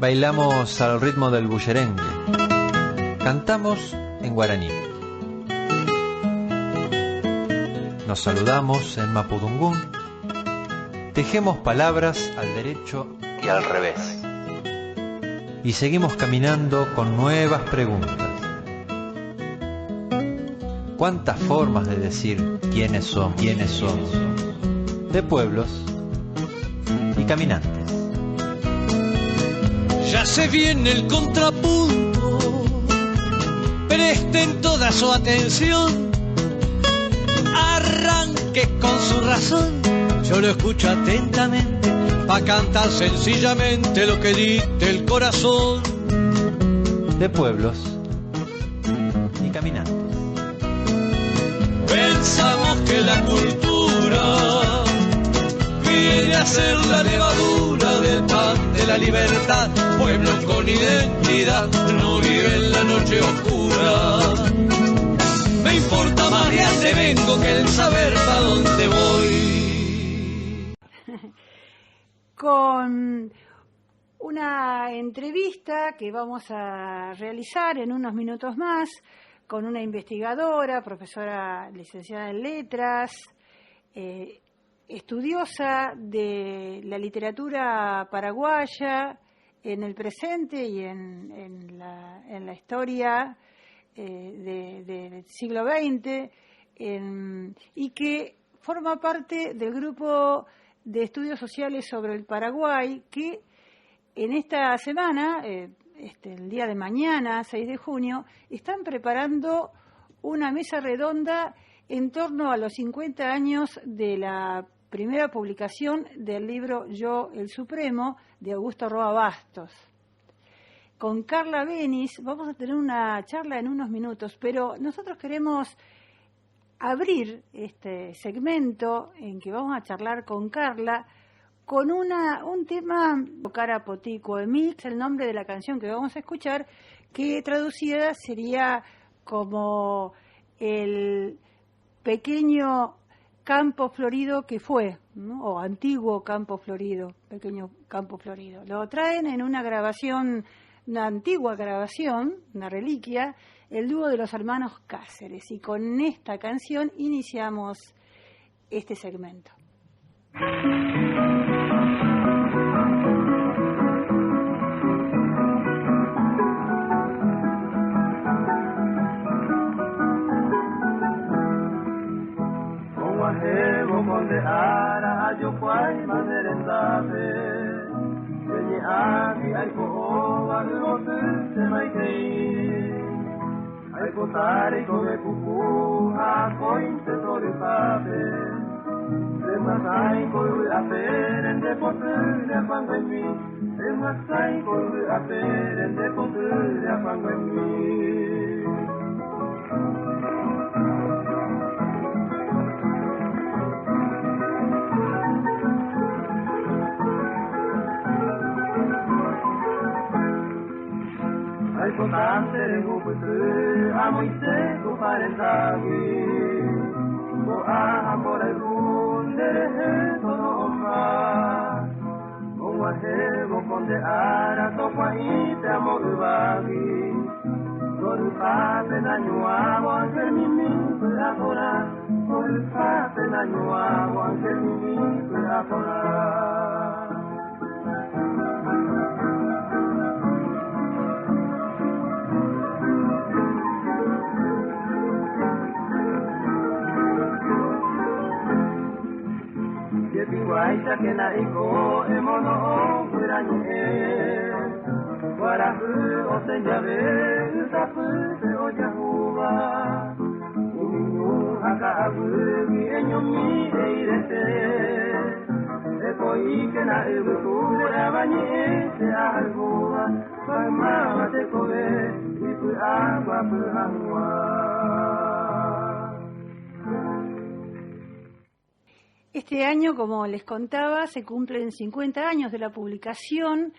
Bailamos al ritmo del bullerengue, cantamos en guaraní, nos saludamos en mapudungún, tejemos palabras al derecho y al revés, y seguimos caminando con nuevas preguntas. ¿Cuántas formas de decir quiénes somos? De pueblos y caminantes. Ya se viene el contrapunto, presten toda su atención, arranque con su razón, yo lo escucho atentamente, pa' cantar sencillamente lo que dicte el corazón. De pueblos y caminantes. Pensamos que la cultura viene a ser la levadura del pan de la libertad. Pueblo con identidad no vive en la noche oscura. Me importa más de dónde vengo que el saber para dónde voy. Con una entrevista que vamos a realizar en unos minutos más con una investigadora, profesora licenciada en letras, estudiosa de la literatura paraguaya en el presente y en la historia del siglo XX, y que forma parte del grupo de estudios sociales sobre el Paraguay, que en esta semana, el día de mañana, 6 de junio, están preparando una mesa redonda en torno a los 50 años de la primera publicación del libro Yo, el Supremo, de Augusto Roa Bastos. Con Carla Benis vamos a tener una charla en unos minutos, pero nosotros queremos abrir este segmento en que vamos a charlar con Carla con un tema, Cara Potico Emix, el nombre de la canción que vamos a escuchar, que traducida sería como el pequeño campo florido que fue, ¿no? O antiguo campo florido, pequeño campo florido. Lo traen en una grabación, una antigua grabación, una reliquia, el dúo de los hermanos Cáceres. Y con esta canción iniciamos este segmento. Ara yo kwai manerendave Yenye aki aiko owa Nuotu se maikei Aiko tari kome kuku Hakointe tori pape Semasai koru aperen de potere apango en mi Semasai koru aperen de potere apango en mi Tantere guputu amoite guparendagi Bo amore gundere tonomba Bo hebo konde ara topa ite amorubagi Soru pape na nyuavo anche mimi agora Soru pape na nyuavo anche mimi agora Waita que na iko emono kuranye Warafu osenjave utapu se ojahuwa Uminyu haka agugi enyomi eirete Ekoi que na ebuku rabanye se ahuwa Pama te koe ipu agua puhangwa Este año, como les contaba, se cumplen 50 años de la publicación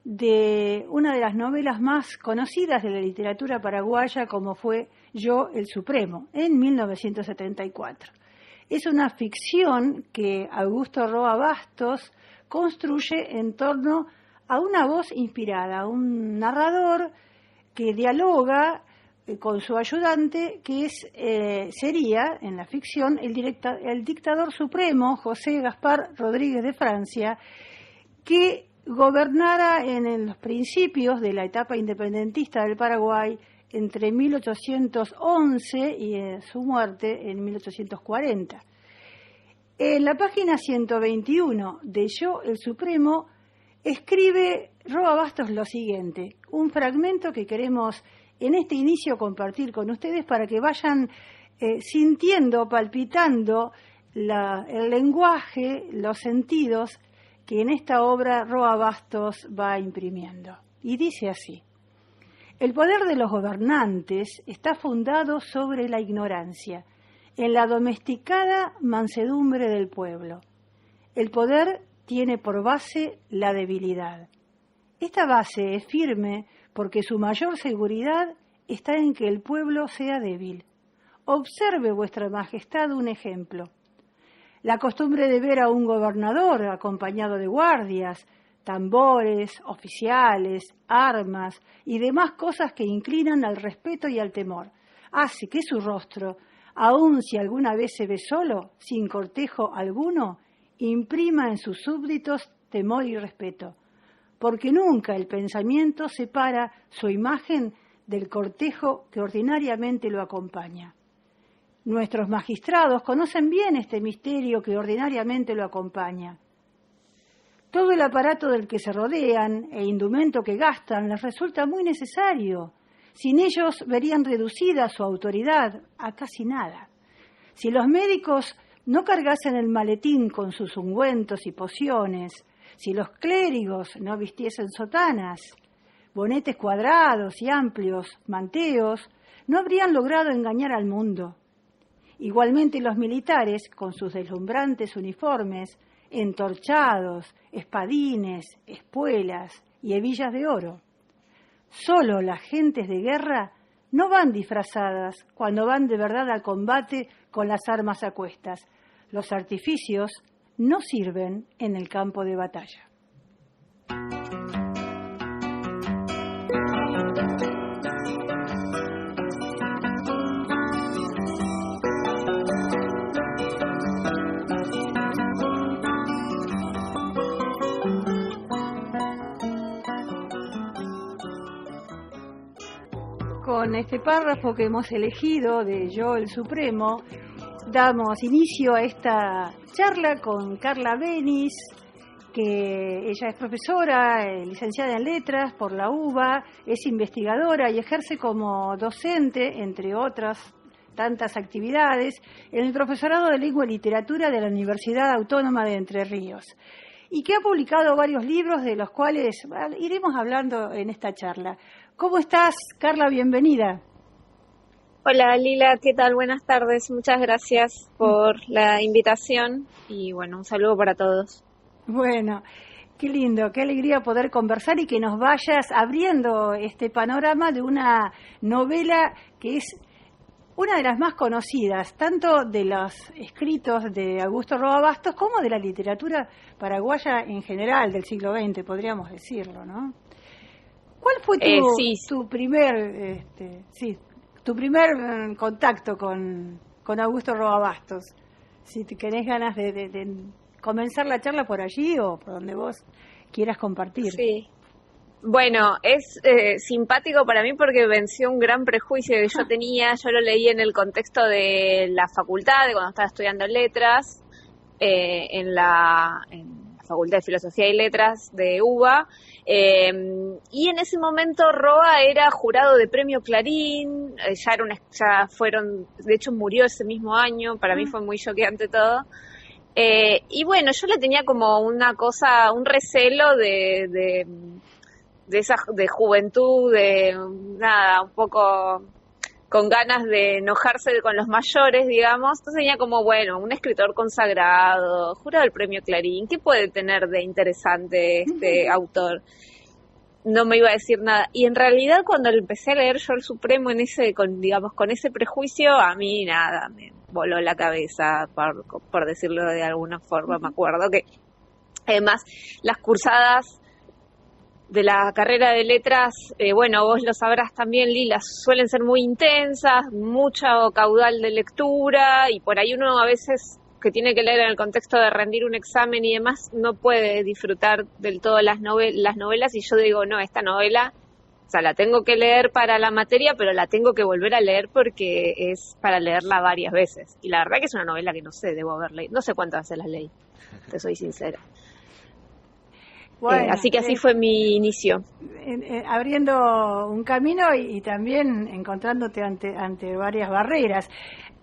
de una de las novelas más conocidas de la literatura paraguaya, como fue Yo, el Supremo, en 1974. es una ficción que Augusto Roa Bastos construye en torno a una voz inspirada, un narrador que dialoga con su ayudante, que sería, en la ficción, el dictador supremo, José Gaspar Rodríguez de Francia, que gobernara en los principios de la etapa independentista del Paraguay entre 1811 y su muerte en 1840. En la página 121 de Yo, el Supremo, escribe Roa Bastos lo siguiente, un fragmento que queremos en este inicio compartir con ustedes para que vayan sintiendo, palpitando el lenguaje, los sentidos que en esta obra Roa Bastos va imprimiendo. Y dice así: el poder de los gobernantes está fundado sobre la ignorancia, en la domesticada mansedumbre del pueblo. El poder tiene por base la debilidad. Esta base es firme porque su mayor seguridad está en que el pueblo sea débil. Observe, vuestra majestad, un ejemplo. La costumbre de ver a un gobernador acompañado de guardias, tambores, oficiales, armas y demás cosas que inclinan al respeto y al temor, hace que su rostro, aun si alguna vez se ve solo, sin cortejo alguno, imprima en sus súbditos temor y respeto, porque nunca el pensamiento separa su imagen del cortejo que ordinariamente lo acompaña. Nuestros magistrados conocen bien este misterio que ordinariamente lo acompaña. Todo el aparato del que se rodean e indumento que gastan les resulta muy necesario. Sin ellos verían reducida su autoridad a casi nada. Si los médicos no cargasen el maletín con sus ungüentos y pociones, si los clérigos no vistiesen sotanas, bonetes cuadrados y amplios manteos, no habrían logrado engañar al mundo. Igualmente los militares, con sus deslumbrantes uniformes, entorchados, espadines, espuelas y hebillas de oro. Solo las gentes de guerra no van disfrazadas cuando van de verdad al combate con las armas a cuestas. Los artificios no sirven en el campo de batalla. Con este párrafo que hemos elegido de Yo, el Supremo, damos inicio a esta charla con Carla Benis, que ella es profesora, licenciada en Letras por la UBA, es investigadora y ejerce como docente, entre otras tantas actividades, en el profesorado de Lengua y Literatura de la Universidad Autónoma de Entre Ríos, y que ha publicado varios libros de los cuales iremos hablando en esta charla. ¿Cómo estás, Carla? Bienvenida. Hola, Lila, ¿qué tal? Buenas tardes. Muchas gracias por la invitación y, bueno, un saludo para todos. Bueno, qué lindo, qué alegría poder conversar y que nos vayas abriendo este panorama de una novela que es una de las más conocidas, tanto de los escritos de Augusto Roa Bastos como de la literatura paraguaya en general del siglo XX, podríamos decirlo, ¿no? ¿Cuál fue tu primer contacto con Augusto Roa Bastos? Si te tenés ganas de comenzar la charla por allí o por donde vos quieras compartir. Sí. Bueno, es simpático para mí porque venció un gran prejuicio que yo tenía. Yo lo leí en el contexto de la facultad, de cuando estaba estudiando letras, en la Facultad de Filosofía y Letras de UBA, y en ese momento Roa era jurado de Premio Clarín, ya fueron, de hecho murió ese mismo año, para mí fue muy choqueante todo, y bueno, yo le tenía como una cosa, un recelo de juventud, de nada, un poco con ganas de enojarse con los mayores, digamos. Entonces tenía como, bueno, un escritor consagrado, jurado del Premio Clarín, ¿qué puede tener de interesante este autor? no me iba a decir nada. Y en realidad cuando empecé a leer yo el Supremo con ese prejuicio, a mí nada, me voló la cabeza, por decirlo de alguna forma. Me acuerdo que además las cursadas de la carrera de letras, bueno, vos lo sabrás también, Lila, suelen ser muy intensas, mucho caudal de lectura, y por ahí uno a veces que tiene que leer en el contexto de rendir un examen y demás, no puede disfrutar del todo las novelas, y yo digo, no, esta novela, o sea, la tengo que leer para la materia, pero la tengo que volver a leer porque es para leerla varias veces. Y la verdad que es una novela que no sé, debo haber leído, no sé cuántas veces la leí, te soy sincera. Bueno, así que así fue mi inicio. Abriendo un camino y también encontrándote ante varias barreras.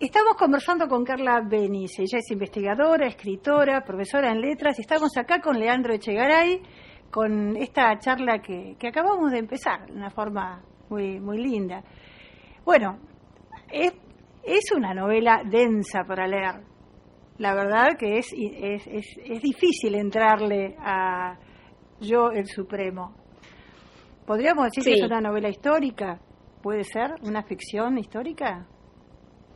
Estamos conversando con Carla Benice. Ella es investigadora, escritora, profesora en letras. Estamos acá con Leandro Echegaray con esta charla que acabamos de empezar de una forma muy, muy linda. Bueno, es una novela densa para leer. La verdad que es difícil entrarle a Yo, el Supremo. ¿Podríamos decir que es una novela histórica? ¿Puede ser una ficción histórica?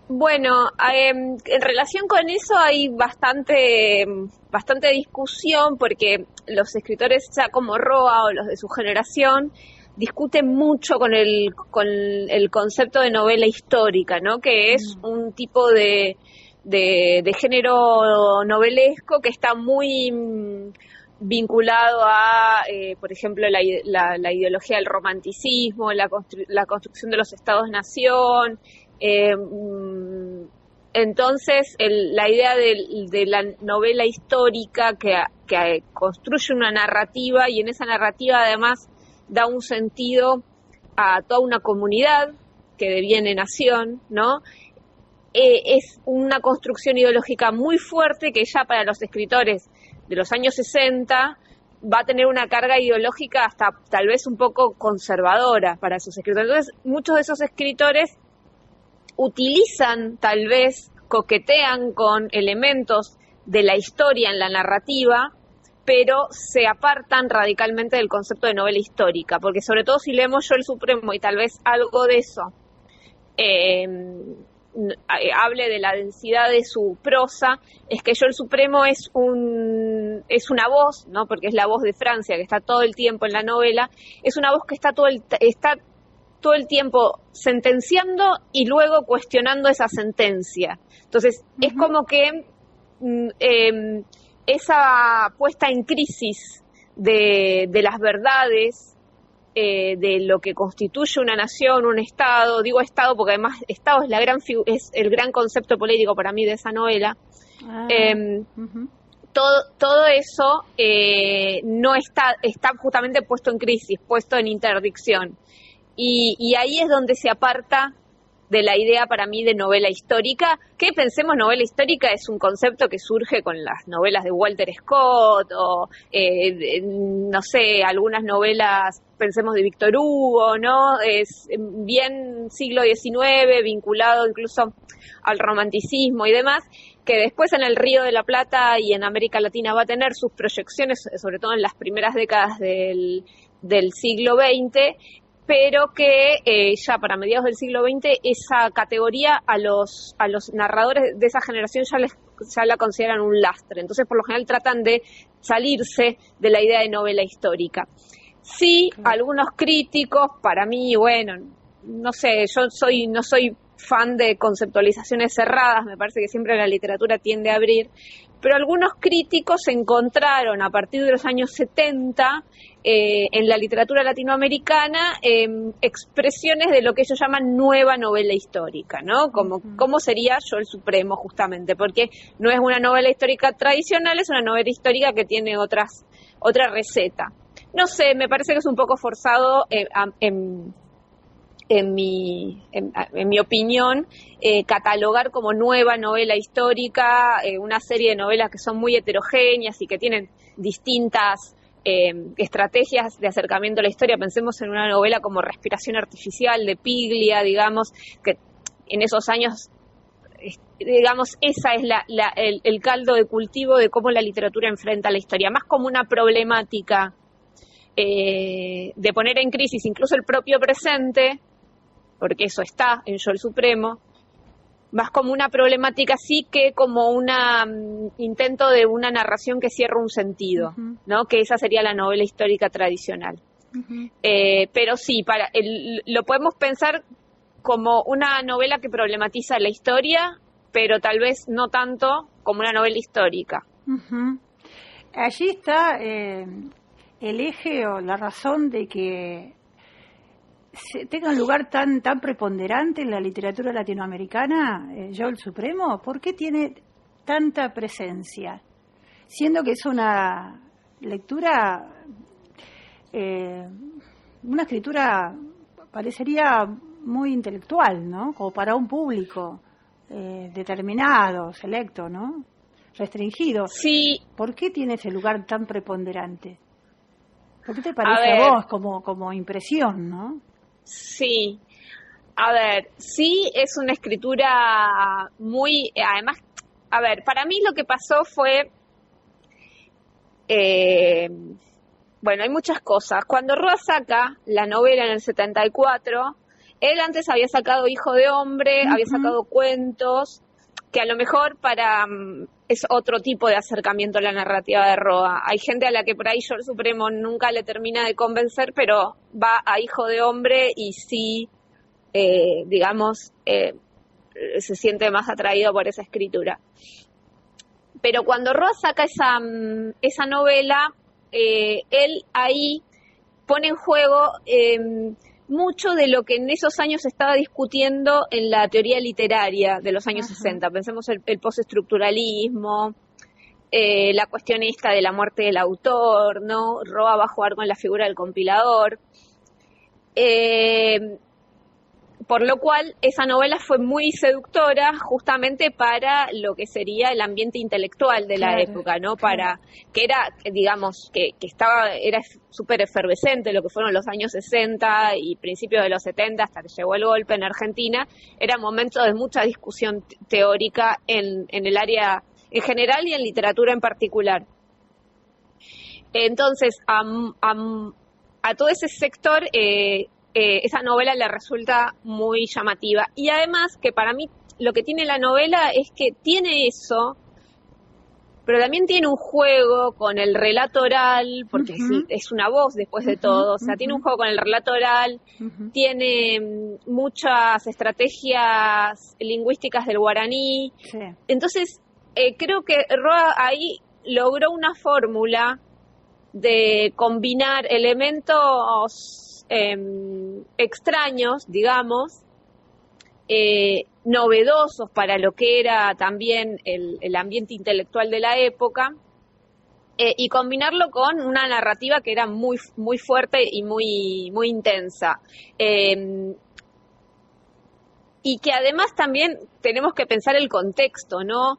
Bueno, en relación con eso hay bastante discusión, porque los escritores ya como Roa o los de su generación discuten mucho con el concepto de novela histórica, ¿no? Que es un tipo de género novelesco que está muy vinculado a, por ejemplo, la ideología del romanticismo, la construcción de los estados-nación. Entonces, la idea de la novela histórica que construye una narrativa, y en esa narrativa además da un sentido a toda una comunidad que deviene nación, ¿no? Es una construcción ideológica muy fuerte que ya para los escritores de los años 60 va a tener una carga ideológica hasta tal vez un poco conservadora para esos escritores. Entonces, muchos de esos escritores utilizan, tal vez, coquetean con elementos de la historia en la narrativa, pero se apartan radicalmente del concepto de novela histórica, porque sobre todo si leemos Yo, el Supremo, y tal vez algo de eso hable de la densidad de su prosa, es que Yo, el Supremo es una voz, ¿no? Porque es la voz de Francia, que está todo el tiempo en la novela, es una voz que está todo el tiempo sentenciando y luego cuestionando esa sentencia. Entonces, es como que esa puesta en crisis de las verdades, de lo que constituye una nación, un Estado, digo Estado porque además Estado es el gran concepto político para mí de esa novela. Todo eso no está justamente puesto en crisis, puesto en interdicción. Y ahí es donde se aparta de la idea para mí de novela histórica, que pensemos novela histórica es un concepto que surge con las novelas de Walter Scott o, no sé, algunas novelas, pensemos de Víctor Hugo, ¿no? Es bien siglo XIX, vinculado incluso al romanticismo y demás, que después en el Río de la Plata y en América Latina va a tener sus proyecciones, sobre todo en las primeras décadas del siglo XX, pero que ya para mediados del siglo XX esa categoría a los narradores de esa generación ya la consideran un lastre. Entonces, por lo general tratan de salirse de la idea de novela histórica. Sí, algunos críticos, para mí, bueno, no sé, yo no soy fan de conceptualizaciones cerradas, me parece que siempre la literatura tiende a abrir, pero algunos críticos encontraron a partir de los años 70 en la literatura latinoamericana expresiones de lo que ellos llaman nueva novela histórica, ¿no? ¿Cómo sería Yo, el Supremo, justamente? Porque no es una novela histórica tradicional, es una novela histórica que tiene otra receta. No sé, me parece que es un poco forzado en mi opinión, catalogar como nueva novela histórica una serie de novelas que son muy heterogéneas y que tienen distintas estrategias de acercamiento a la historia. Pensemos en una novela como Respiración Artificial de Piglia, digamos, que en esos años, digamos, esa es el caldo de cultivo de cómo la literatura enfrenta la historia, más como una problemática de poner en crisis incluso el propio presente, porque eso está en Yo el Supremo, más como una problemática así que como un intento de una narración que cierra un sentido, ¿no? Que esa sería la novela histórica tradicional. Pero sí, lo podemos pensar como una novela que problematiza la historia, pero tal vez no tanto como una novela histórica. Allí está el eje o la razón de que tenga un lugar tan preponderante en la literatura latinoamericana, Yo el Supremo. ¿Por qué tiene tanta presencia? Siendo que es una lectura, una escritura parecería muy intelectual, ¿no? Como para un público determinado, selecto, ¿no? Restringido. Sí. ¿Por qué tiene ese lugar tan preponderante? ¿Por qué te parece a vos como impresión, no? Sí. A ver, sí es una escritura muy... Además, a ver, para mí lo que pasó fue... bueno, hay muchas cosas. Cuando Roa saca la novela en el 74, él antes había sacado Hijo de Hombre, había sacado cuentos, que a lo mejor es otro tipo de acercamiento a la narrativa de Roa. Hay gente a la que por ahí Yo el Supremo nunca le termina de convencer, pero va a Hijo de Hombre y sí, digamos, se siente más atraído por esa escritura. Pero cuando Roa saca esa novela, él ahí pone en juego mucho de lo que en esos años se estaba discutiendo en la teoría literaria de los años 60. Pensemos el postestructuralismo, la cuestión esta de la muerte del autor, ¿no? Roa va a jugar con la figura del compilador. Por lo cual, esa novela fue muy seductora justamente para lo que sería el ambiente intelectual de la época, ¿no? Que era, digamos, que era súper efervescente lo que fueron los años 60 y principios de los 70 hasta que llegó el golpe en Argentina. Era momento de mucha discusión teórica en el área en general y en literatura en particular. Entonces, a todo ese sector... esa novela le resulta muy llamativa. Y además que para mí lo que tiene la novela es que tiene eso, pero también tiene un juego con el relato oral, porque es una voz después de todo, o sea, tiene un juego con el relato oral, tiene muchas estrategias lingüísticas del guaraní. Entonces, creo que Roa ahí logró una fórmula de combinar elementos extraños, digamos, novedosos para lo que era también el ambiente intelectual de la época, y combinarlo con una narrativa que era muy, muy fuerte y muy, muy intensa. Y que además también tenemos que pensar el contexto, ¿no?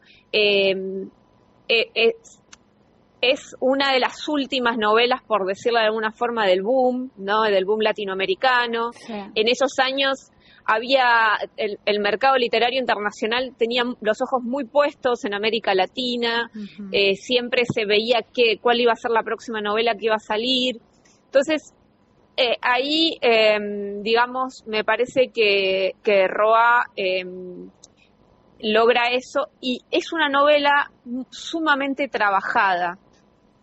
Es una de las últimas novelas, por decirlo de alguna forma, del boom, ¿no? Del boom latinoamericano. En esos años había el mercado literario internacional tenía los ojos muy puestos en América Latina, siempre se veía cuál iba a ser la próxima novela que iba a salir. Entonces, ahí, digamos, me parece que Roa logra eso, y es una novela sumamente trabajada.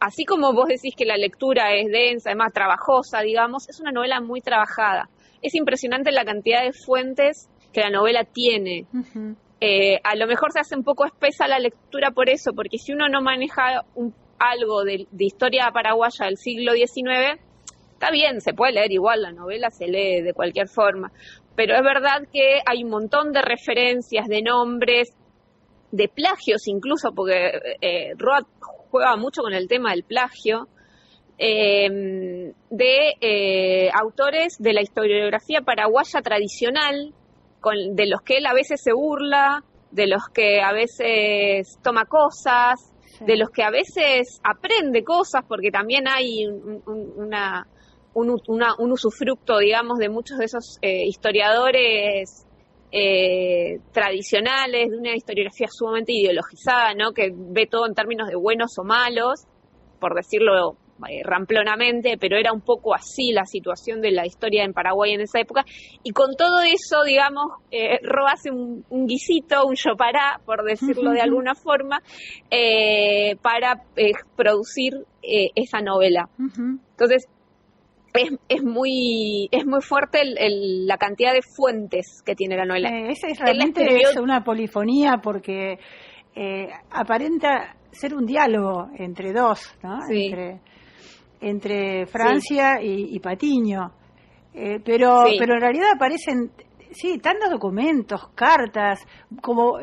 Así como vos decís que la lectura es densa, además trabajosa, digamos, es una novela muy trabajada. Es impresionante la cantidad de fuentes que la novela tiene. A lo mejor se hace un poco espesa la lectura por eso, porque si uno no maneja algo de historia paraguaya del siglo XIX, está bien, se puede leer igual, la novela se lee de cualquier forma. Pero es verdad que hay un montón de referencias, de nombres, de plagios incluso, porque Roa juega mucho con el tema del plagio, de autores de la historiografía paraguaya tradicional, de los que él a veces se burla, de los que a veces toma cosas, de los que a veces aprende cosas, porque también hay un usufructo, digamos, de muchos de esos historiadores tradicionales, de una historiografía sumamente ideologizada, ¿no? Que ve todo en términos de buenos o malos, por decirlo ramplonamente, pero era un poco así la situación de la historia en Paraguay en esa época, y con todo eso, digamos, Roa hace un guisito, un chopará, por decirlo de alguna forma, para producir esa novela. Entonces, es muy fuerte la cantidad de fuentes que tiene la novela. Realmente es una polifonía porque aparenta ser un diálogo entre dos, ¿no? Sí. Entre Francia y Patiño. Pero en realidad aparecen tantos documentos, cartas, como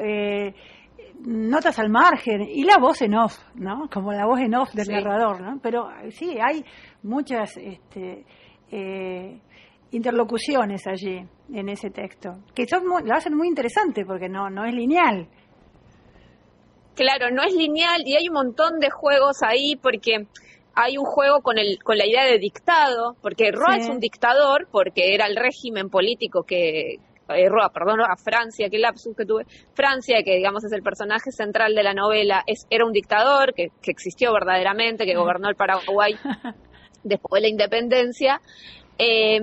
notas al margen, y la voz en off, ¿no? Como la voz en off del narrador, ¿no? Pero sí, hay muchas interlocuciones allí en ese texto, que lo hacen muy interesante porque no es lineal. Claro, no es lineal y hay un montón de juegos ahí porque hay un juego con la idea de dictado, porque Roa es un dictador porque era el régimen político que a Francia, qué lapsus que tuve. Francia, que digamos es el personaje central de la novela, era un dictador que existió verdaderamente, que gobernó el Paraguay después de la independencia. Era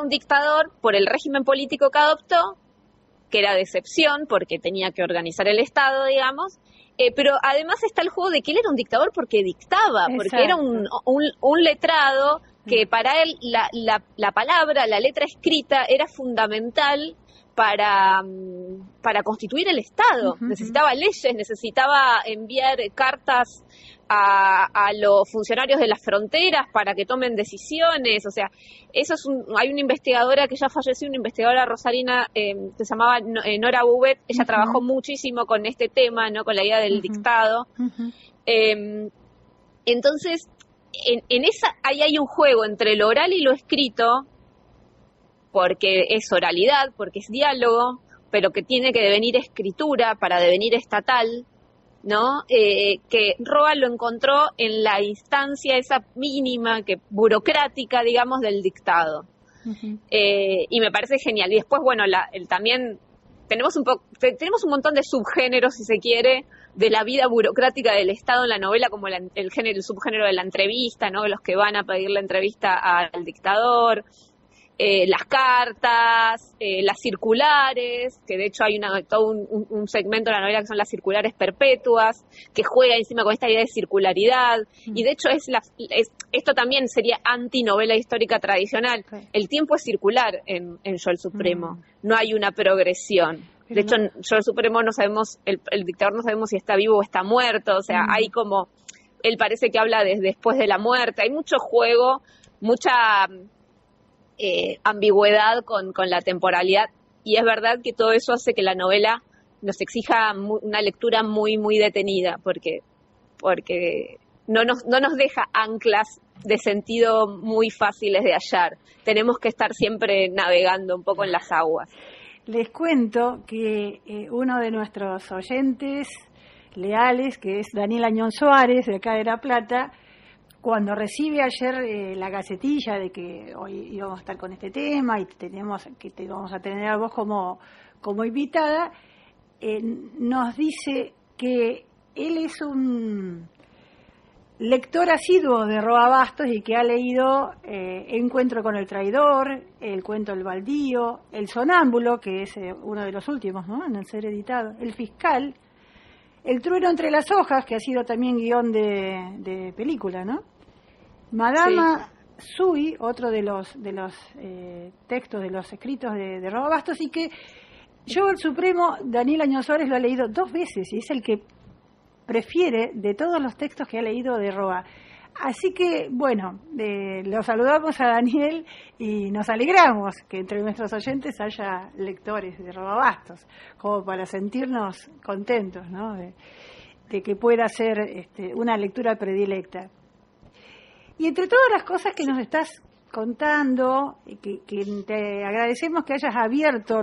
un dictador por el régimen político que adoptó, que era de excepción porque tenía que organizar el Estado, digamos. Pero además está el juego de que él era un dictador porque dictaba, porque era un letrado que para él la palabra, la letra escrita era fundamental para constituir el Estado. Necesitaba leyes, necesitaba enviar cartas a los funcionarios de las fronteras para que tomen decisiones. O sea, hay una investigadora que ya falleció, una investigadora rosarina que se llamaba Nora Bubet. Ella trabajó muchísimo con este tema, ¿no? Con la idea del dictado. Entonces, en esa ahí hay un juego entre lo oral y lo escrito, porque es oralidad, porque es diálogo, pero que tiene que devenir escritura para devenir estatal, ¿no? Que Roa lo encontró en la instancia esa mínima, burocrática, digamos, del dictado. Y me parece genial. Y después, bueno, también tenemos un montón de subgéneros, si se quiere, de la vida burocrática del Estado en la novela, como el subgénero de la entrevista, ¿no? Los que van a pedir la entrevista al dictador, las cartas, las circulares, que de hecho hay todo un segmento de la novela que son las circulares perpetuas, que juega encima con esta idea de circularidad, y de hecho esto también sería antinovela histórica tradicional. El tiempo es circular en Yo el Supremo, no hay una progresión. De hecho, en Yo el Supremo no sabemos, el dictador no sabemos si está vivo o está muerto, o sea, hay como, él parece que habla desde después de la muerte, hay mucho juego, mucha ambigüedad con la temporalidad, y es verdad que todo eso hace que la novela nos exija una lectura muy, muy detenida, porque no nos deja anclas de sentido muy fáciles de hallar. Tenemos que estar siempre navegando un poco en las aguas. Les cuento que uno de nuestros oyentes leales, que es Daniel Añón Suárez, de acá de La Plata, cuando recibe ayer la gacetilla de que hoy íbamos a estar con este tema y te vamos a tener a vos como invitada, nos dice que él es un lector asiduo de Roa Bastos y que ha leído Encuentro con el traidor, El cuento del baldío, El sonámbulo, que es uno de los últimos, ¿no?, en el ser editado, El fiscal, El trueno entre las hojas, que ha sido también guión de película, ¿no? Madama Sui, otro de los textos, de los escritos de Roa Bastos, y que Yo el Supremo, Daniel Añón Suárez lo ha leído 2 veces y es el que prefiere de todos los textos que ha leído de Roa. Así que, bueno, lo saludamos a Daniel y nos alegramos que entre nuestros oyentes haya lectores de Roa Bastos, como para sentirnos contentos, ¿no?, de que pueda ser una lectura predilecta. Y entre todas las cosas que nos estás contando, que te agradecemos que hayas abierto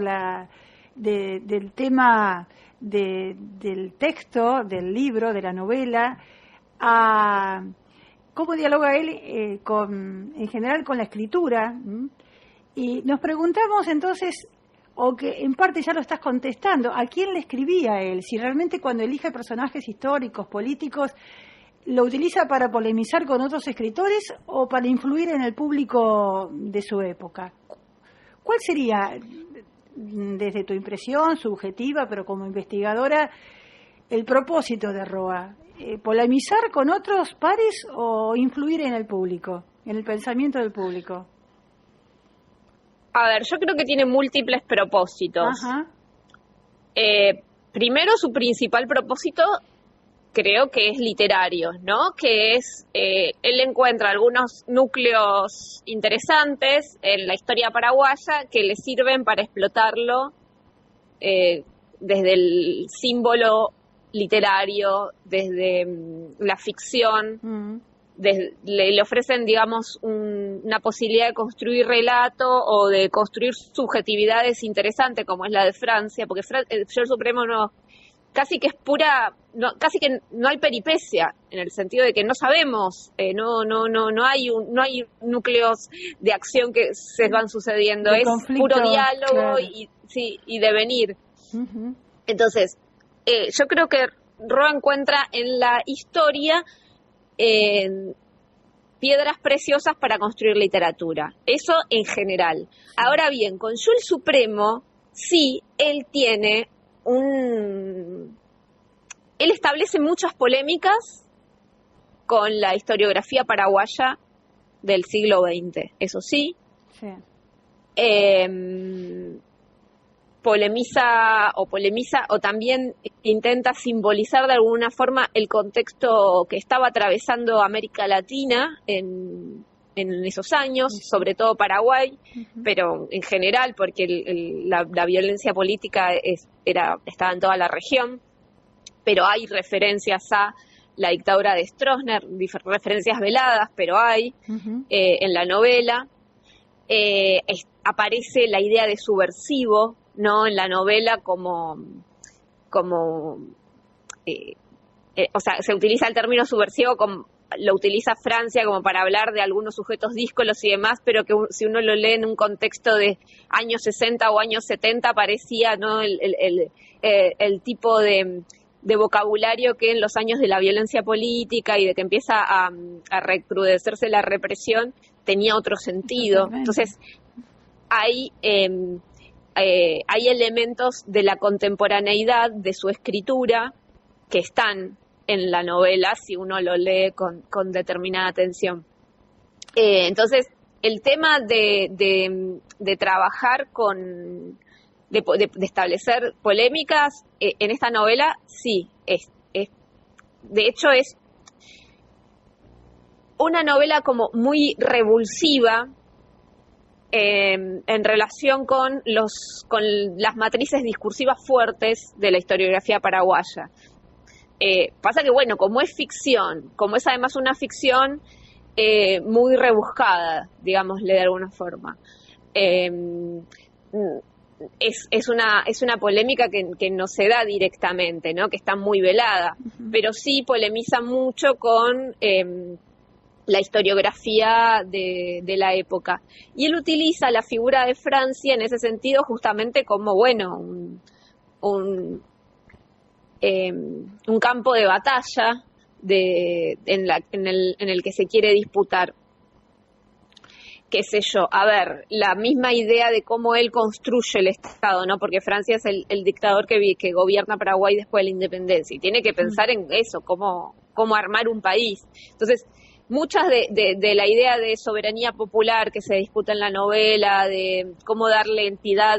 del tema del texto, del libro, de la novela, a cómo dialoga él en general con la escritura. Y nos preguntamos entonces, o que en parte ya lo estás contestando, ¿a quién le escribía él? Si realmente cuando elige personajes históricos, políticos, ¿Lo utiliza para polemizar con otros escritores o para influir en el público de su época? ¿Cuál sería, desde tu impresión subjetiva, pero como investigadora, el propósito de Roa? ¿Polemizar con otros pares o influir en el público, en el pensamiento del público? A ver, yo creo que tiene múltiples propósitos. Ajá. Primero, su principal propósito creo que es literario, ¿no? Que es, él encuentra algunos núcleos interesantes en la historia paraguaya que le sirven para explotarlo desde el símbolo literario, desde la ficción, le ofrecen, digamos, una posibilidad de construir relato o de construir subjetividades interesantes, como es la de Francia, porque el Señor Supremo casi que es pura, casi que no hay peripecia, en el sentido de que no sabemos, no hay núcleos de acción que se van sucediendo, es puro diálogo, claro. y devenir. Uh-huh. Entonces, yo creo que Roa encuentra en la historia piedras preciosas para construir literatura. Eso en general. Sí. Ahora bien, con Jules Supremo, sí, él tiene él establece muchas polémicas con la historiografía paraguaya del siglo XX, eso sí. Sí. Polemiza o también intenta simbolizar de alguna forma el contexto que estaba atravesando América Latina en esos años, sobre todo Paraguay, uh-huh. pero en general porque la violencia política estaba en toda la región, pero hay referencias a la dictadura de Stroessner, referencias veladas, pero hay uh-huh. En la novela. Aparece la idea de subversivo, ¿no? En la novela como o sea, se utiliza el término subversivo, lo utiliza Francia como para hablar de algunos sujetos díscolos y demás, pero que si uno lo lee en un contexto de años 60 o años 70 parecía, ¿no? el tipo de vocabulario que en los años de la violencia política y de que empieza a recrudecerse la represión tenía otro sentido. Entonces hay elementos de la contemporaneidad de su escritura que están en la novela si uno lo lee con determinada atención. Entonces, el tema de trabajar de establecer polémicas en esta novela, sí, de hecho es una novela como muy revulsiva, en relación con las matrices discursivas fuertes de la historiografía paraguaya. Pasa que, bueno, como es ficción, como es además una ficción muy rebuscada, digámosle de alguna forma, es una polémica que no se da directamente, ¿no? Que está muy velada, uh-huh. pero sí polemiza mucho con la historiografía de la época. Y él utiliza la figura de Francia en ese sentido justamente como, bueno, un campo de batalla en el que se quiere disputar. Qué sé yo, a ver, la misma idea de cómo él construye el Estado, ¿no? Porque Francia es el dictador que gobierna Paraguay después de la independencia y tiene que pensar en eso, cómo armar un país. Entonces, muchas de la idea de soberanía popular que se disputa en la novela, de cómo darle entidad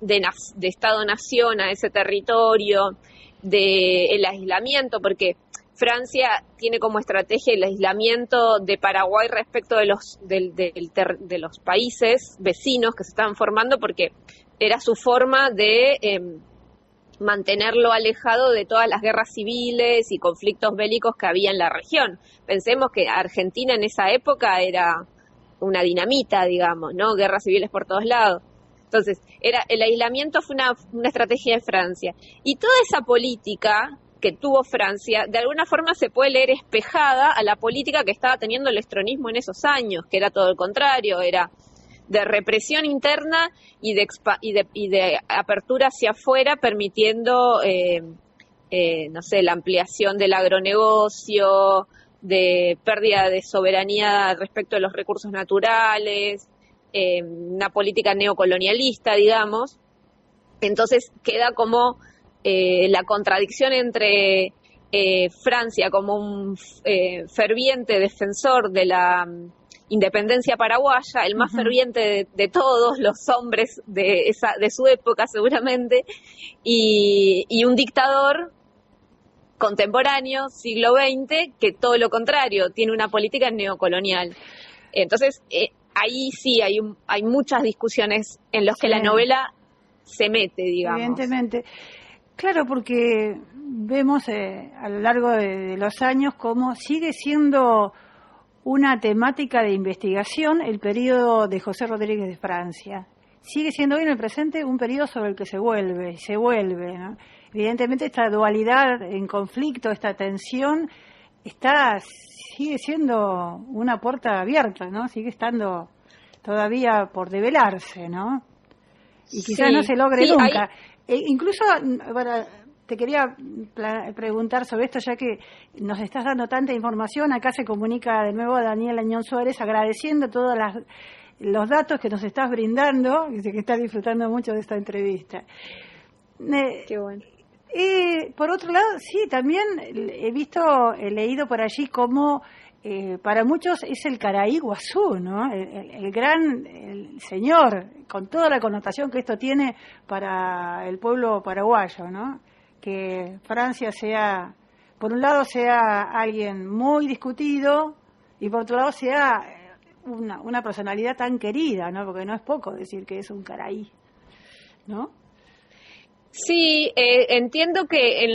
de Estado-nación a ese territorio, el aislamiento, porque Francia tiene como estrategia el aislamiento de Paraguay respecto de los países vecinos que se estaban formando, porque era su forma de mantenerlo alejado de todas las guerras civiles y conflictos bélicos que había en la región. Pensemos que Argentina en esa época era una dinamita, digamos, ¿no? Guerras civiles por todos lados. Entonces, el aislamiento fue una estrategia de Francia. Y toda esa política que tuvo Francia, de alguna forma se puede leer espejada a la política que estaba teniendo el estronismo en esos años, que era todo el contrario, era de represión interna y de apertura hacia afuera, permitiendo no sé, la ampliación del agronegocio, de pérdida de soberanía respecto a los recursos naturales, una política neocolonialista, digamos. Entonces queda como la contradicción entre Francia como un ferviente defensor de la independencia paraguaya, el más ferviente de todos los hombres de su época seguramente, y un dictador contemporáneo, siglo XX, que todo lo contrario, tiene una política neocolonial. Entonces, ahí sí hay muchas discusiones en las que la novela se mete, digamos. Evidentemente. Claro, porque vemos a lo largo de los años cómo sigue siendo una temática de investigación el periodo de José Rodríguez de Francia. Sigue siendo hoy en el presente un periodo sobre el que se vuelve, ¿no? Evidentemente esta dualidad en conflicto, esta tensión, sigue siendo una puerta abierta, ¿no? Sigue estando todavía por develarse, ¿no? Y quizás no se logre nunca. Incluso, bueno, te quería preguntar sobre esto, ya que nos estás dando tanta información. Acá se comunica de nuevo a Daniel Añón Suárez agradeciendo todos los datos que nos estás brindando, dice que está disfrutando mucho de esta entrevista. Qué bueno. Por otro lado, sí, también he leído por allí cómo para muchos es el Caraí Guazú, ¿no? El señor, con toda la connotación que esto tiene para el pueblo paraguayo, ¿no? Que Francia sea, por un lado, sea alguien muy discutido y por otro lado sea una personalidad tan querida, ¿no? Porque no es poco decir que es un Caraí, ¿no? Sí, entiendo que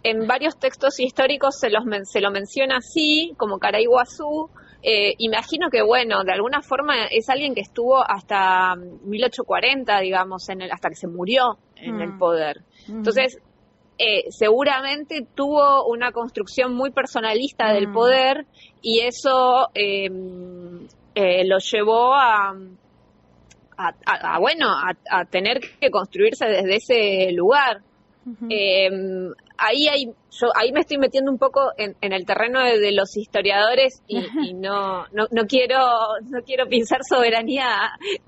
en varios textos históricos se lo menciona así, como Caraí Guazú. Imagino que, bueno, de alguna forma es alguien que estuvo hasta 1840, digamos, hasta que se murió en el poder. Entonces, seguramente tuvo una construcción muy personalista del poder y eso lo llevó a tener que construirse desde ese lugar. Ahí me estoy metiendo un poco en el terreno de los historiadores y no quiero pisar soberanía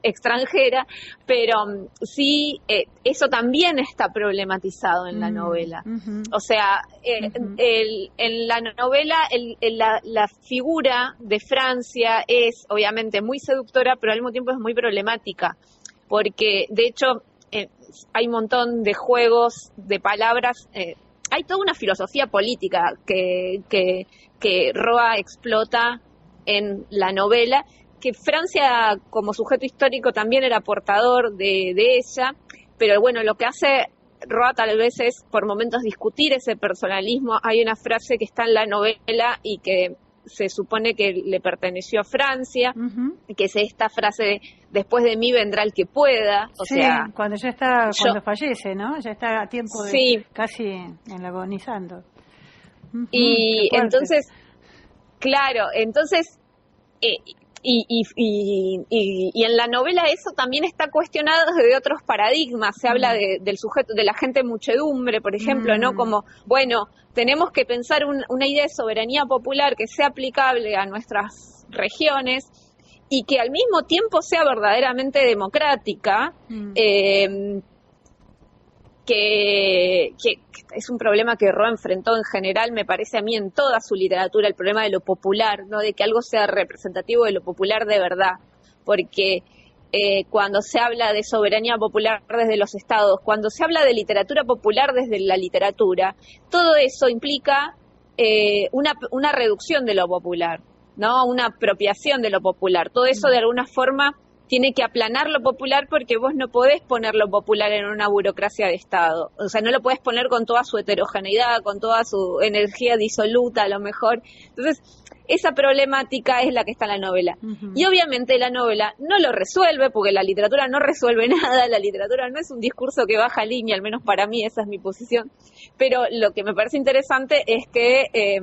extranjera, pero sí eso también está problematizado en la novela. O sea, en la novela la figura de Francia es obviamente muy seductora, pero al mismo tiempo es muy problemática, porque de hecho hay un montón de juegos de palabras. Hay toda una filosofía política que Roa explota en la novela, que Francia como sujeto histórico también era portador de ella, pero bueno, lo que hace Roa tal vez es por momentos discutir ese personalismo. Hay una frase que está en la novela y que se supone que le perteneció a Francia, que es esta frase de después de mí vendrá el que pueda. O sea, cuando cuando fallece, ¿no? Ya está a tiempo de casi agonizando. Y entonces, claro, entonces y en la novela eso también está cuestionado desde otros paradigmas. Se habla del sujeto, de la gente muchedumbre, por ejemplo, ¿no? Como, bueno, tenemos que pensar una idea de soberanía popular que sea aplicable a nuestras regiones y que al mismo tiempo sea verdaderamente democrática, que es un problema que Roa enfrentó en general, me parece a mí, en toda su literatura, el problema de lo popular, ¿no? De que algo sea representativo de lo popular de verdad, porque cuando se habla de soberanía popular desde los estados, cuando se habla de literatura popular desde la literatura, todo eso implica una reducción de lo popular, ¿no? Una apropiación de lo popular. Todo eso de alguna forma tiene que aplanar lo popular, porque vos no podés poner lo popular en una burocracia de Estado. O sea, no lo podés poner con toda su heterogeneidad, con toda su energía disoluta a lo mejor. Entonces, esa problemática es la que está en la novela. Y obviamente la novela no lo resuelve, porque la literatura no resuelve nada, la literatura no es un discurso que baja línea, al menos para mí esa es mi posición. Pero lo que me parece interesante es que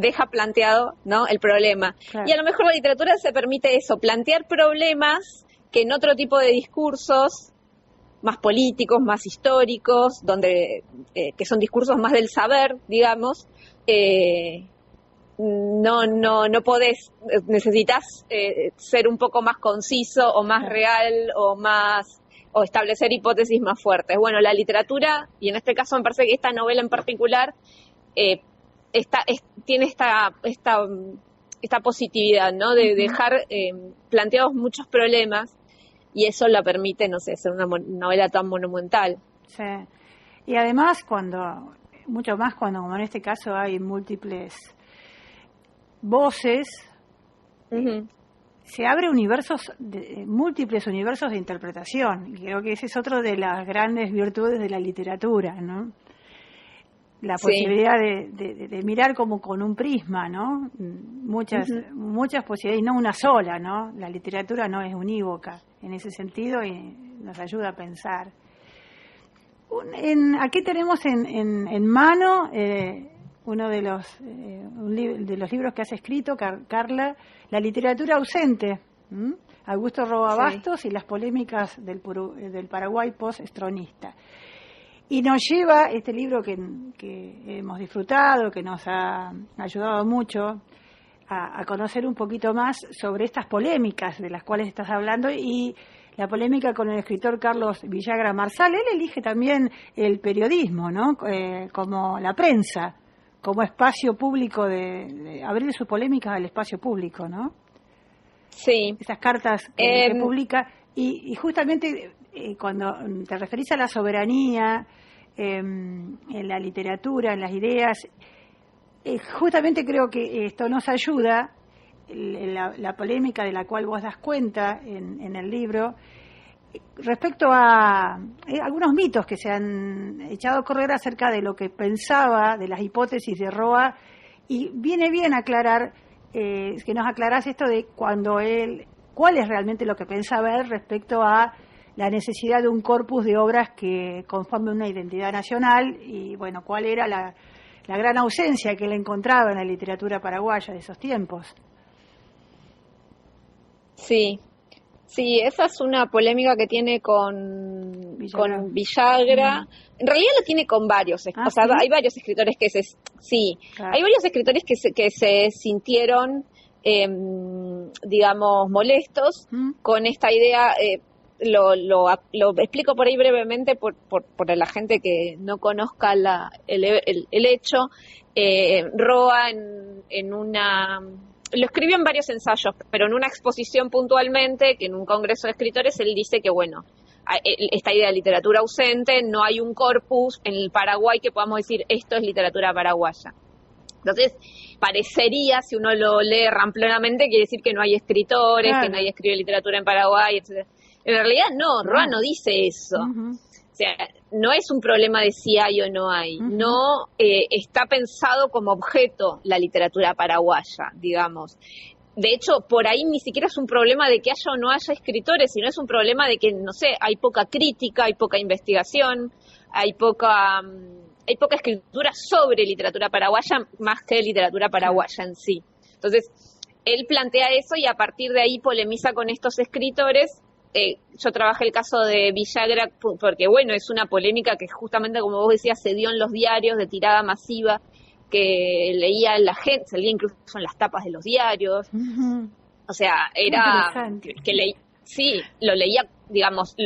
deja planteado, ¿no?, el problema. Claro. Y a lo mejor la literatura se permite eso, plantear problemas que en otro tipo de discursos más políticos, más históricos, donde que son discursos más del saber, digamos, no podés, necesitas ser un poco más conciso o más real o establecer hipótesis más fuertes. Bueno, la literatura, y en este caso me parece que esta novela en particular tiene esta positividad, ¿no? De dejar planteados muchos problemas, y eso la permite, no sé, ser una novela tan monumental. Sí. Y además mucho más cuando, como en este caso, hay múltiples voces, se abre múltiples universos de interpretación. Y creo que ese es otro de las grandes virtudes de la literatura, ¿no? La posibilidad de mirar como con un prisma, ¿no? Muchas posibilidades, y no una sola, ¿no? La literatura no es unívoca en ese sentido y nos ayuda a pensar. Aquí tenemos en mano uno de los libros que has escrito, Carla, La literatura ausente, Augusto Roa Bastos y las polémicas del Paraguay post-estronista. Y nos lleva este libro que hemos disfrutado, que nos ha ayudado mucho a conocer un poquito más sobre estas polémicas de las cuales estás hablando, y la polémica con el escritor Carlos Villagra Marsal. Él elige también el periodismo, ¿no? Como la prensa, como espacio público, de abrir sus polémicas al espacio público, ¿no? Sí. Esas cartas que publica, y justamente cuando te referís a la soberanía en la literatura, en las ideas, justamente creo que esto nos ayuda, la polémica de la cual vos das cuenta en el libro, respecto a algunos mitos que se han echado a correr acerca de lo que pensaba, de las hipótesis de Roa, y viene bien aclarar, que nos aclarás esto de cuál es realmente lo que pensaba él respecto a la necesidad de un corpus de obras que conformen una identidad nacional, y bueno, cuál era la gran ausencia que él encontraba en la literatura paraguaya de esos tiempos. Sí, esa es una polémica que tiene con Villagra. En realidad lo tiene con varios, o sea, ¿sí? Hay varios escritores que claro. Hay varios escritores que se sintieron, digamos, molestos con esta idea. Lo explico por ahí brevemente por la gente que no conozca el hecho. Roa lo escribió en varios ensayos, pero en una exposición puntualmente, que en un congreso de escritores, él dice que, bueno, esta idea de literatura ausente, no hay un corpus en el Paraguay que podamos decir esto es literatura paraguaya. Entonces, parecería, si uno lo lee ramplanamente, quiere decir que no hay escritores, claro, que nadie escribe literatura en Paraguay, etc. En realidad no, Roa no dice eso. O sea, no es un problema de si hay o no hay. No está pensado como objeto la literatura paraguaya, digamos. De hecho, por ahí ni siquiera es un problema de que haya o no haya escritores, sino es un problema de que, no sé, hay poca crítica, hay poca investigación, hay poca escritura sobre literatura paraguaya más que literatura paraguaya en sí. Entonces, él plantea eso y a partir de ahí polemiza con estos escritores. Yo trabajé el caso de Villagra porque, bueno, es una polémica que justamente, como vos decías, se dio en los diarios de tirada masiva, que leía la gente, se leía incluso en las tapas de los diarios. O sea, era lo leía, digamos,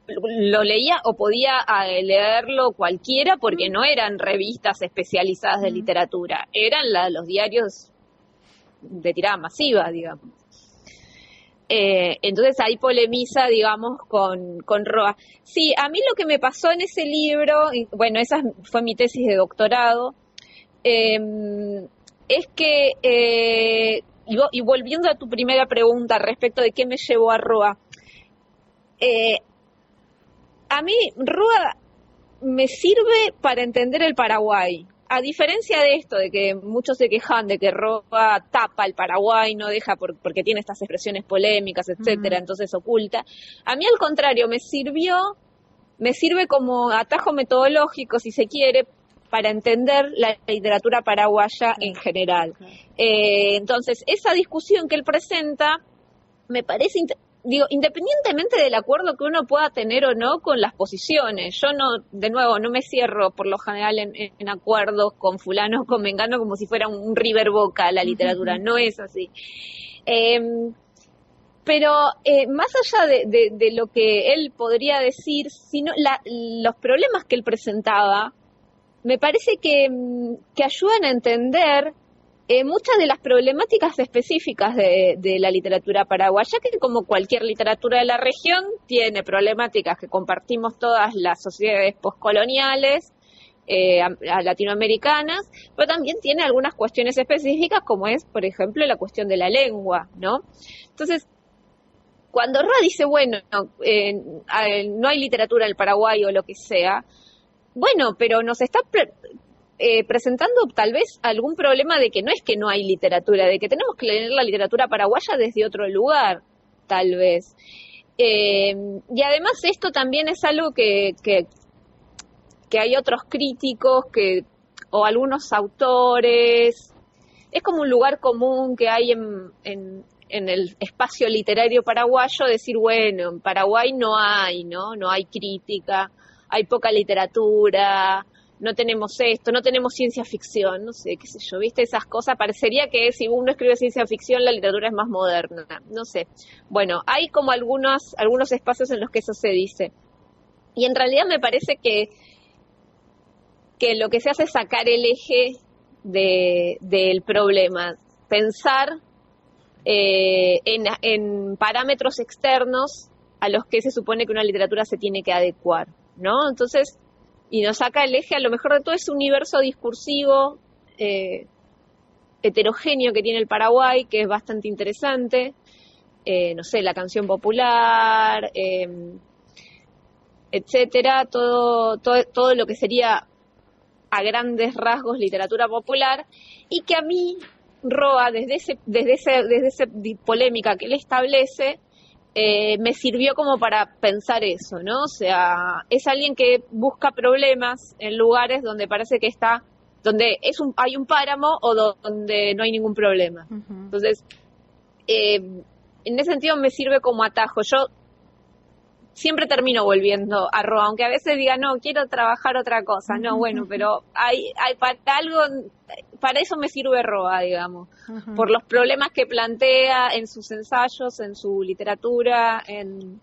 lo leía o podía leerlo cualquiera, porque no eran revistas especializadas de literatura, eran los diarios de tirada masiva, digamos. Entonces ahí polemiza, digamos, con Roa. Sí, a mí lo que me pasó en ese libro, y bueno, esa fue mi tesis de doctorado, es que, y volviendo a tu primera pregunta respecto de qué me llevó a Roa, a mí Roa me sirve para entender el Paraguay. A diferencia de esto, de que muchos se quejan de que Roa tapa el Paraguay, no deja porque tiene estas expresiones polémicas, etcétera, entonces oculta. A mí, al contrario, me sirve como atajo metodológico, si se quiere, para entender la literatura paraguaya en general. Entonces, esa discusión que él presenta me parece digo, independientemente del acuerdo que uno pueda tener o no con las posiciones, yo no, de nuevo, no me cierro por lo general en acuerdos con fulano o con mengano como si fuera un River Boca la literatura, no es así. Pero más allá de lo que él podría decir, sino los problemas que él presentaba, me parece que ayudan a entender muchas de las problemáticas específicas de la literatura paraguaya, que como cualquier literatura de la región, tiene problemáticas que compartimos todas las sociedades postcoloniales, latinoamericanas, pero también tiene algunas cuestiones específicas, como es, por ejemplo, la cuestión de la lengua, ¿no? Entonces, cuando Roa dice, bueno, no hay literatura en el Paraguay o lo que sea, bueno, pero nos está presentando tal vez algún problema de que no es que no hay literatura, de que tenemos que leer la literatura paraguaya desde otro lugar, tal vez. Y además esto también es algo que hay otros críticos o algunos autores, es como un lugar común que hay en el espacio literario paraguayo, decir, bueno, en Paraguay no hay crítica, hay poca literatura, no tenemos esto, no tenemos ciencia ficción, no sé, qué sé yo, ¿viste? Esas cosas, parecería que si uno escribe ciencia ficción la literatura es más moderna, no sé. Bueno, hay como algunos espacios en los que eso se dice. Y en realidad me parece que lo que se hace es sacar el eje del problema, pensar en parámetros externos a los que se supone que una literatura se tiene que adecuar, ¿no? Entonces, y nos saca el eje, a lo mejor de todo ese universo discursivo heterogéneo que tiene el Paraguay, que es bastante interesante, no sé, la canción popular, etcétera, todo lo que sería a grandes rasgos literatura popular, y que a mí Roa, desde esa polémica que él establece, me sirvió como para pensar eso, ¿no? O sea, es alguien que busca problemas en lugares donde parece que donde hay un páramo o donde no hay ningún problema. Uh-huh. Entonces, en ese sentido me sirve como atajo. Yo siempre termino volviendo a Roa, aunque a veces diga, no, quiero trabajar otra cosa. No, bueno, pero hay para eso me sirve Roa, digamos, por los problemas que plantea en sus ensayos, en su literatura, en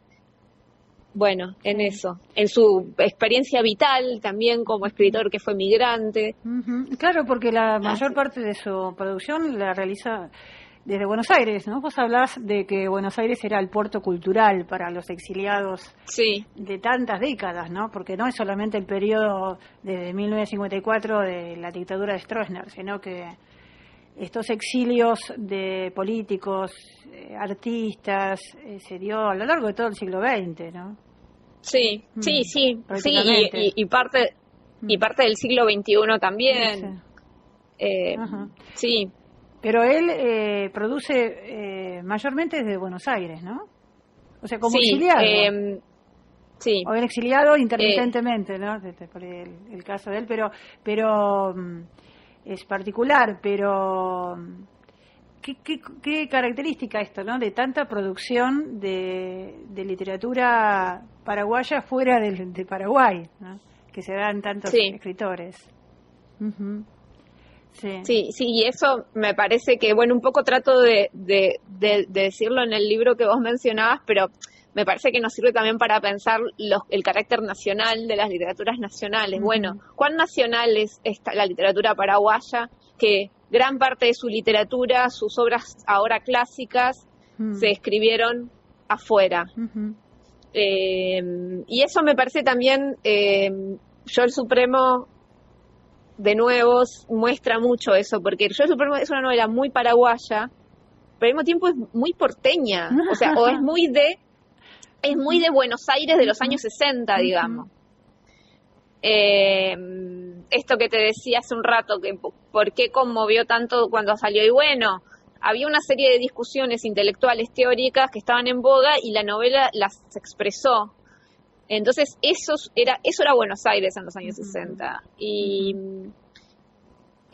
eso, en su experiencia vital también como escritor que fue migrante. Claro, porque la mayor parte de su producción la realiza desde Buenos Aires, ¿no? Vos hablás de que Buenos Aires era el puerto cultural para los exiliados de tantas décadas, ¿no? Porque no es solamente el periodo desde 1954 de la dictadura de Stroessner, sino que estos exilios de políticos, artistas, se dio a lo largo de todo el siglo XX, ¿no? Sí, y parte del siglo XXI también. Sí. Pero él produce mayormente desde Buenos Aires, ¿no? O sea, como exiliado. Sí. O el exiliado intermitentemente, ¿no? Por el caso de él, pero es particular, pero ¿qué característica esto, ¿no? De tanta producción de literatura paraguaya fuera de Paraguay, ¿no? Que se dan tantos escritores. Uh-huh. Sí, y eso me parece que, bueno, un poco trato de decirlo en el libro que vos mencionabas, pero me parece que nos sirve también para pensar el carácter nacional de las literaturas nacionales. Uh-huh. Bueno, ¿cuán nacional es la literatura paraguaya? Que gran parte de su literatura, sus obras ahora clásicas, se escribieron afuera. Uh-huh. Y eso me parece también, Yo el Supremo, de nuevo, muestra mucho eso, porque Yo el Supremo es una novela muy paraguaya, pero al mismo tiempo es muy porteña, o sea, o es muy de Buenos Aires de los años 60, digamos. Esto que te decía hace un rato, que por qué conmovió tanto cuando salió, y bueno, había una serie de discusiones intelectuales teóricas que estaban en boga y la novela las expresó. Entonces eso era Buenos Aires en los años 60. Y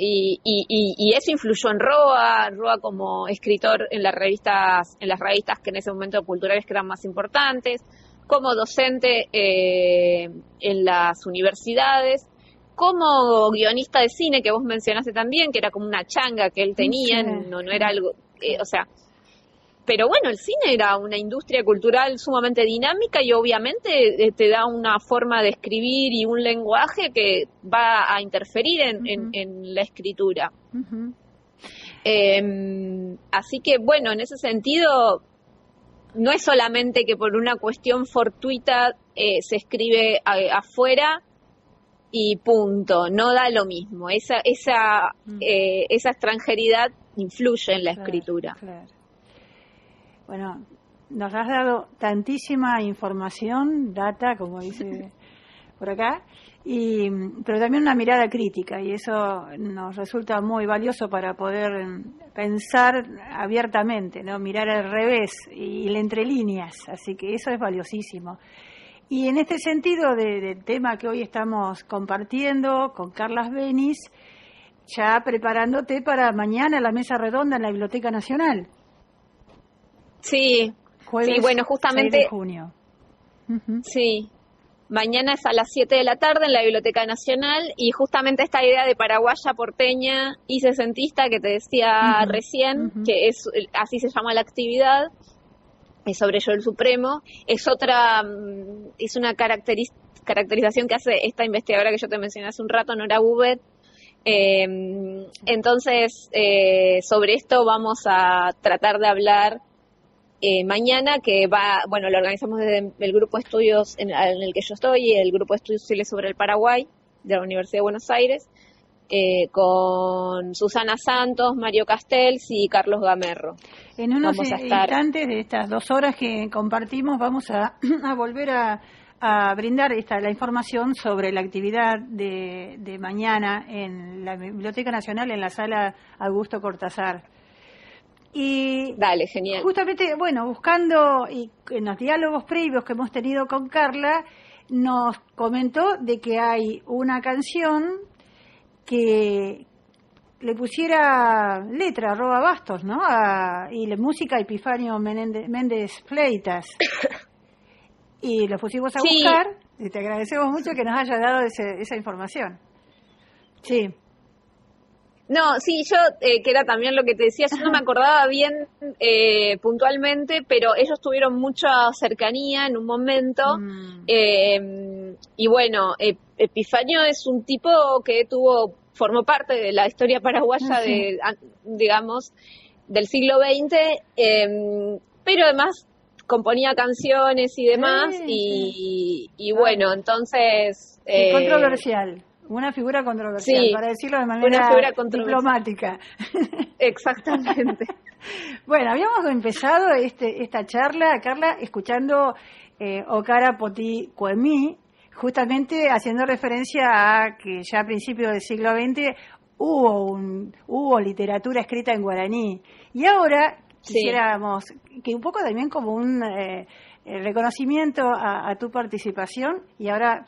Y eso influyó en Roa como escritor en las revistas que en ese momento culturales que eran más importantes, como docente en las universidades, como guionista de cine, que vos mencionaste también, que era como una changa que él tenía, no era algo, o sea, pero bueno, el cine era una industria cultural sumamente dinámica y obviamente te da una forma de escribir y un lenguaje que va a interferir en la escritura. Uh-huh. Así que bueno, en ese sentido, no es solamente que por una cuestión fortuita se escribe afuera y punto, no da lo mismo. Esa extranjeridad influye en la escritura. Claro. Bueno, nos has dado tantísima información, data, como dice por acá, pero también una mirada crítica, y eso nos resulta muy valioso para poder pensar abiertamente, ¿no? Mirar al revés y entre líneas, así que eso es valiosísimo. Y en este sentido del tema que hoy estamos compartiendo con Carla Asbenis, ya preparándote para mañana la mesa redonda en la Biblioteca Nacional. Sí, Jueves, sí, bueno, justamente 6 de junio. Uh-huh. Sí, mañana es a las 7 de la tarde en la Biblioteca Nacional y justamente esta idea de paraguaya, porteña y sesentista que te decía recién, que es así se llama la actividad, es sobre Yo el Supremo, es una caracterización que hace esta investigadora que yo te mencioné hace un rato, Nora Bubet. Entonces, sobre esto vamos a tratar de hablar mañana, que lo organizamos desde el grupo de estudios en el que yo estoy, el grupo de estudios sociales sobre el Paraguay de la Universidad de Buenos Aires, con Susana Santos, Mario Castells y Carlos Gamerro. En unos instantes de estas 2 horas que compartimos vamos a volver a brindar la información sobre la actividad de mañana en la Biblioteca Nacional en la sala Augusto Cortázar. Y dale, genial. Justamente, bueno, buscando y en los diálogos previos que hemos tenido con Carla, nos comentó de que hay una canción que le pusiera letra a Roa Bastos, ¿no? Y la música a Epifanio Méndez Fleitas. Y lo pusimos a buscar, y te agradecemos mucho que nos haya dado esa información. Sí. No, sí, yo, que era también lo que te decía, yo no me acordaba bien puntualmente, pero ellos tuvieron mucha cercanía en un momento, y bueno, Epifanio es un tipo que formó parte de la historia paraguaya digamos, del siglo XX, pero además componía canciones y demás, y bueno, entonces... controversial. Una figura controversial, para decirlo de manera diplomática. Exactamente. Bueno, habíamos empezado esta charla, Carla, escuchando Okara Poti Cuemí, justamente haciendo referencia a que ya a principios del siglo XX hubo literatura escrita en guaraní. Y ahora quisiéramos que un poco también como un reconocimiento a tu participación, y ahora...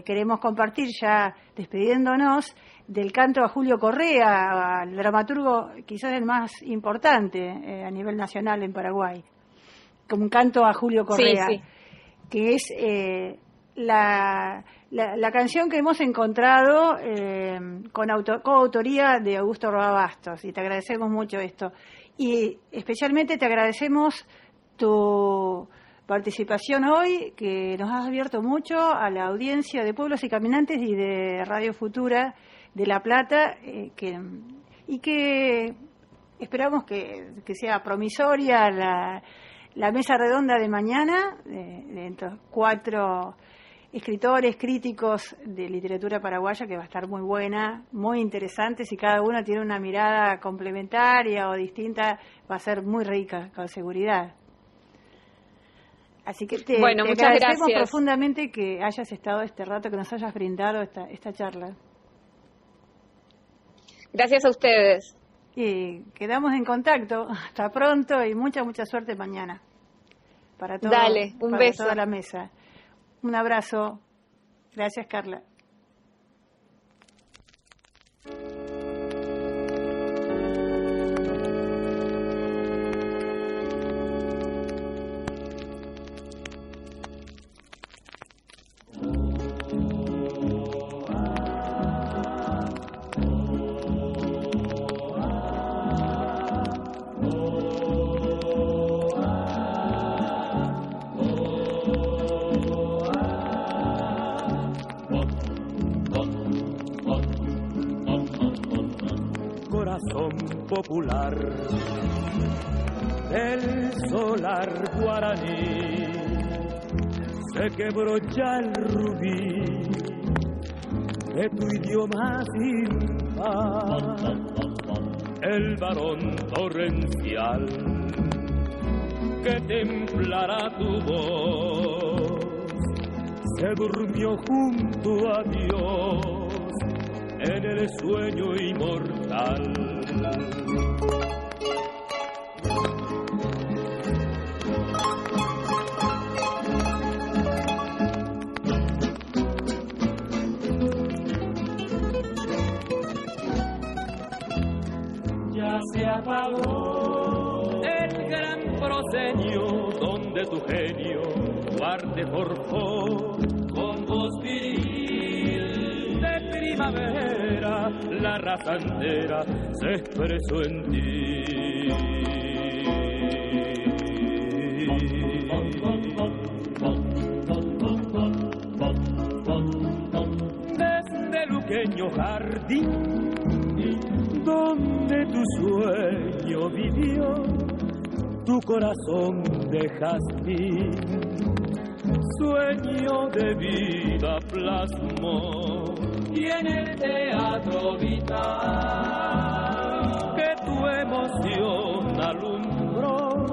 queremos compartir, ya despidiéndonos, del canto a Julio Correa, al dramaturgo quizás el más importante a nivel nacional en Paraguay, como un canto a Julio Correa, que es la canción que hemos encontrado con coautoría de Augusto Roa Bastos, y te agradecemos mucho esto. Y especialmente te agradecemos tu participación hoy, que nos has abierto mucho a la audiencia de Pueblos y Caminantes y de Radio Futura de La Plata, y que esperamos que sea promisoria la mesa redonda de mañana, de estos 4 escritores, críticos de literatura paraguaya, que va a estar muy buena, muy interesante. Si cada uno tiene una mirada complementaria o distinta, va a ser muy rica, con seguridad. Así que te agradecemos profundamente que hayas estado este rato, que nos hayas brindado esta charla. Gracias a ustedes. Y quedamos en contacto. Hasta pronto y mucha suerte mañana. Para todo, dale, un para beso. Toda la mesa. Un abrazo. Gracias, Carla. corazón popular del solar guaraní. Se quebró ya el rubí de tu idioma sin par, el varón torrencial que templará tu voz, se durmió junto a Dios en el sueño inmortal. Ya se apagó el gran proscenio donde tu genio guarde forjó con voz viril de primavera, la raza entera se expresó en ti. Desde luqueño jardín donde tu sueño vivió, tu corazón de jazmín, sueño de vida plasmó, y en el teatro vital que tu emoción alumbró,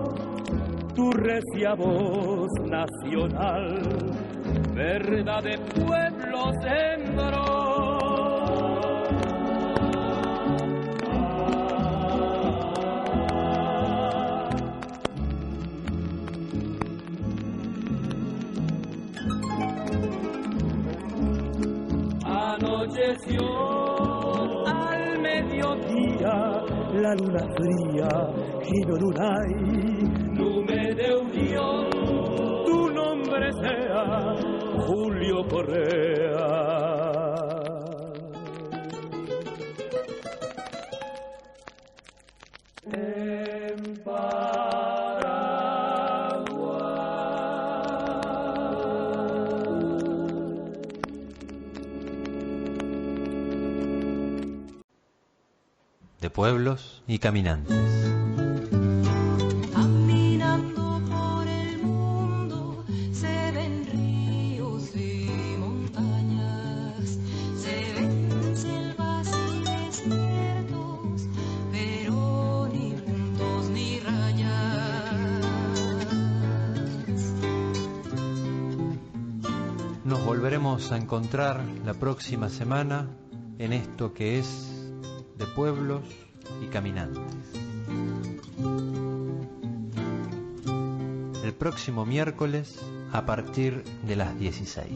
tu recia voz nacional, verdad de pueblo sembró. Anocheció al mediodía la luna fría, Gino Lunay, nume de unión, tu nombre sea Julio Correa. En de pueblos y caminantes. Caminando por el mundo se ven ríos y montañas, se ven selvas y desiertos, pero ni puntos ni rayas. Nos volveremos a encontrar la próxima semana en esto que es de pueblos y caminantes. El próximo miércoles a partir de las 16.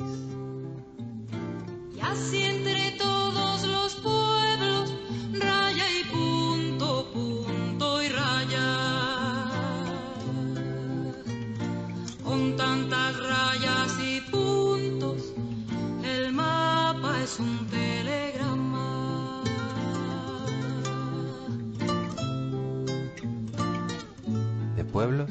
Y así entre todos los pueblos, raya y punto, punto y raya. Con tantas rayas y puntos, el mapa es un telegrama. De pueblos